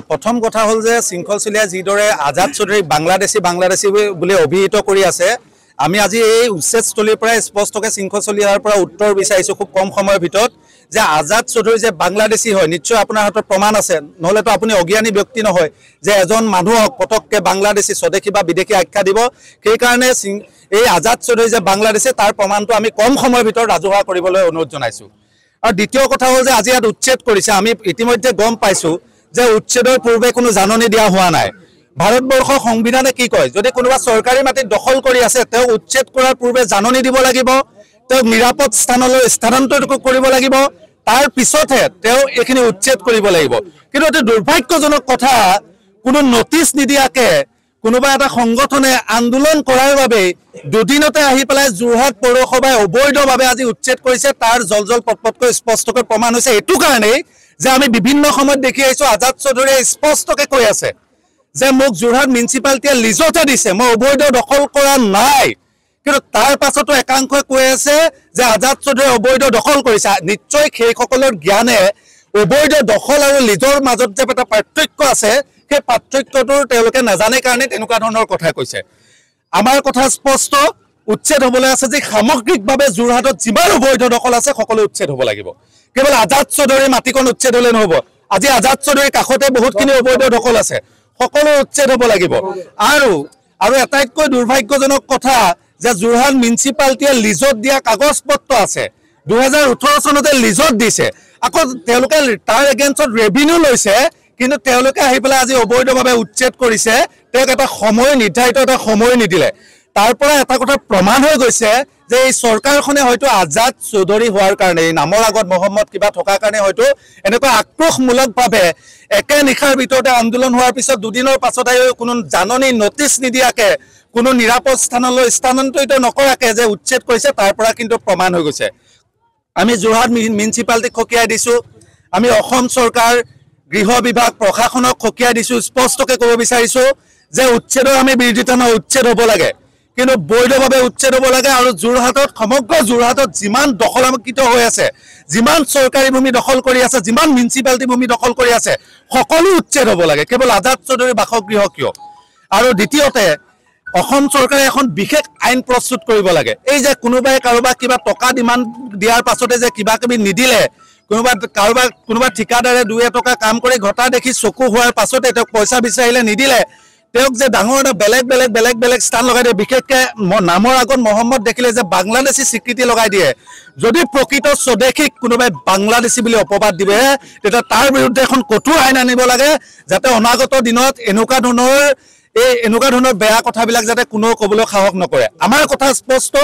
প্ৰথম কথা হল যে শৃংখল চলিয়া যিদৰে আজাদ চৌধুৰী বাংলাদেশী বুলি অভিহিত কৰি আছে আমি আজি এই উচ্ছেদস্থলীৰ পৰা স্পষ্টকৈ শৃংখল চলিয়াৰ পৰা উত্তৰ বিচাৰিছো খুব কম সময়ৰ ভিতৰত যে আজাদ চৌধুৰী যে বাংলাদেশী হয় নিশ্চয় আপোনাৰ হাতত প্ৰমাণ আছে নহলেতো আপুনি অজ্ঞানী ব্যক্তি নহয় যে এজন মানুহক পটককে বাংলাদেশী স্বদেশী বা বিদেশী আখ্যা দিব সেই কাৰণে এই আজাদ চৌধুৰী যে বাংলাদেশী তাৰ প্ৰমাণটো আমি কম সময়ৰ ভিতৰত ৰাজহুৱা কৰিবলৈ অনুৰোধ জনাইছো আৰু দ্বিতীয় কথা হল যে আজি ইয়াত উচ্ছেদ কৰিছে আমি ইতিমধ্যে গম পাইছো যে উচ্ছেদৰ পূৰ্বে কোনো জাননী দিয়া হোৱা নাই ভাৰতবৰ্ষৰ সংবিধানে কি কয় যদি কোনোবা চৰকাৰী মাটি দখল কৰি আছে তেওঁ উচ্ছেদ কৰাৰ পূৰ্বে জাননী দিব লাগিব তেওঁ নিৰাপদ স্থানলৈ স্থানান্তৰিত কৰিব লাগিব তাৰ পিছতহে তেওঁ এখিনি উচ্ছেদ কৰিব লাগিব কিন্তু এটো দুৰ্ভাগ্যজনক কথা কোনো নটিচ নিদিয়াকে কোনোবা এটা সংগঠনে আন্দোলন কৰাৰ বাবে দুদিনতে আহি পেলাই যোৰহাট পৌৰসভাই অবৈধভাৱে আজি উচ্ছেদ কৰিছে তাৰ জলজল পটপটকৈ স্পষ্টকৈ প্ৰমাণ হৈছে এটো কাৰণে যে আমি বিভিন্ন সময়ত দেখি আইছো আজাদ চৌধুৰীয়ে স্পষ্টকৈ কৈ আছে যে মোক যোৰহাট মিউনিসিপালিটিয়ে লিজতে দিছে মই অবৈধ দখল কৰা নাই কিন্তু তাৰ পাছতো একাংশই কৈ আছে যে আজাদ চৌধুৰীয়ে অবৈধ দখল কৰিছে নিশ্চয় সেইসকলৰ জ্ঞানে অবৈধ দখল আৰু লিজৰ মাজত যে এটা পাৰ্থক্য আছে সেই পাৰ্থক্যটো তেওঁলোকে নাজানে কাৰণে তেনেকুৱা ধৰণৰ কথা কৈছে আমাৰ কথা স্পষ্ট উচ্ছেদ হ'বলৈ আছে যে সামগ্ৰিকভাৱে যোৰহাটত যিমান অবৈধ দখল আছে সকলো উচ্ছেদ হ'ব লাগিব কেৱল আজাদ চৌধুৰীৰ মাটিকণ উচ্ছেদ হ'লে নহব আজি আজাদ চৌধুৰীৰ কাষতে বহুতখিনি অবৈধ দখল আছে সকলো উচ্ছেদ হ'ব লাগিব আৰু এটাইতকৈ দুৰ্ভাগ্যজনক কথা যে যোৰহাট মিউনিসিপালিটিয়ে লিজত দিয়া কাগজ পত্ৰ আছে 2018 চনতে লিজত দিছে আকৌ তেওঁলোকে তাৰ এগেইনষ্টত ৰেভিনিউ লৈছে কিন্তু তেওঁলোকে আহি পেলাই আজি অবৈধভাৱে উচ্ছেদ কৰিছে তেওঁক এটা সময় নিৰ্ধাৰিত এটা সময় নিদিলে তাৰ পৰা এটা কথা প্ৰমাণ হৈ গৈছে যে এই চৰকাৰখনে হয়তো আজাদ চৌধুৰী হোৱাৰ কাৰণে নামৰ আগত মোহাম্মদ কিবা থকাৰ কাৰণে হয়তো এনেকুৱা আক্ৰোশমূলকভাৱে একে নিশাৰ ভিতৰতে আন্দোলন হোৱাৰ পিছত দুদিনৰ পাছত কোনো জাননী নটিচ নিদিয়াকে কোনো নিৰাপদ স্থানলৈ স্থানান্তৰিত নকৰাকে যে উচ্ছেদ কৰিছে তাৰ পৰা কিন্তু প্ৰমাণ হৈ গৈছে আমি যোৰহাট মিউনিসিপালিটিক খকিয়াই দিছো আমি অসম চৰকাৰ গৃহ বিভাগ প্ৰশাসনক খকিয়াই দিছো স্পষ্টকৈ ক'ব বিচাৰিছো যে উচ্ছেদৰ আমি বিৰোধিতা নহয় উচ্ছেদ হ'ব লাগে কিন্তু বৈধভাৱে উচ্ছেদ হ'ব লাগে আৰু যোৰহাটত সমগ্ৰ যোৰহাটত যিমান দখলামুক্ত হৈ আছে যিমান চৰকাৰী ভূমি দখল কৰি আছে যিমান মিউনিসিপালিটি ভূমি দখল কৰি আছে সকলো উচ্ছেদ হ'ব লাগে কেৱল আজাদ চৌধুৰীৰ বাসগৃহ কিয় আৰু দ্বিতীয়তে অসম চৰকাৰে এখন বিশেষ আইন প্ৰস্তুত কৰিব লাগে এই যে কোনোবাই কাৰোবাক কিবা টকা ডিমাণ্ড দিয়াৰ পাছতে যে কিবা কিবি নিদিলে কোনোবা ঠিকাদাৰে 2 টকা কাম কৰি ঘটা দেখি চকু হোৱাৰ পাছতে তেওঁক পইচা বিচাৰিলে নিদিলে তেওঁক যে ডাঙৰ এটা বেলেগ স্থান লগাই দিয়ে বিশেষকৈ নামৰ আগত মোহাম্মদ দেখিলে যে বাংলাদেশী স্বীকৃতি লগাই দিয়ে যদি প্ৰকৃত স্বদেশীক কোনোবাই বাংলাদেশী বুলি অপবাদ দিবে তেতিয়া তাৰ বিৰুদ্ধে এখন কঠোৰ আইন আনিব লাগে যাতে অনাগত দিনত এনেকুৱা ধৰণৰ বেয়া কথাবিলাক যাতে কোনো ক'বলৈ সাহস নকৰে আমাৰ কথা স্পষ্ট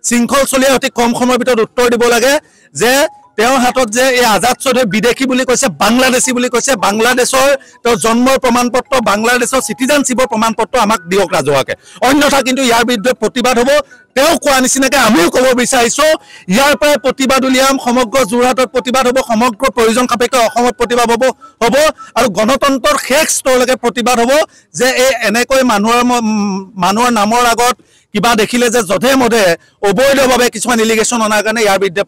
শৃংখল চলিয়া অতি কম সময়ৰ ভিতৰত উত্তৰ দিব লাগে যে তেওঁৰ হাতত যে এই আজাদ চৌধুৰী বিদেশী বুলি কৈছে বাংলাদেশী বুলি কৈছে বাংলাদেশৰ তেওঁ জন্মৰ প্ৰমাণপত্ৰ বাংলাদেশৰ সিটিজেনশ্বিপৰ প্ৰমাণপত্ৰ আমাক দিয়ক ৰাজহুৱাকে অন্যথা কিন্তু ইয়াৰ বিৰুদ্ধে প্ৰতিবাদ হ'ব তেওঁ কোৱা নিচিনাকে আমিও ক'ব বিচাৰিছো ইয়াৰ পৰা প্ৰতিবাদ উলিয়াম সমগ্ৰ যোৰহাটত প্ৰতিবাদ হ'ব সমগ্ৰ প্ৰয়োজন সাপেক্ষে অসমত প্ৰতিবাদ হ'ব আৰু গণতন্ত্ৰৰ শেষ স্তৰলৈকে প্ৰতিবাদ হ'ব যে এই এনেকৈ মানুহৰ নামৰ আগত কিবা দেখিলে যে জধে মধে অবৈধভাৱে কিছুমান ইলিগেশ্যন অনাৰ কাৰণে ইয়াৰ বিৰুদ্ধে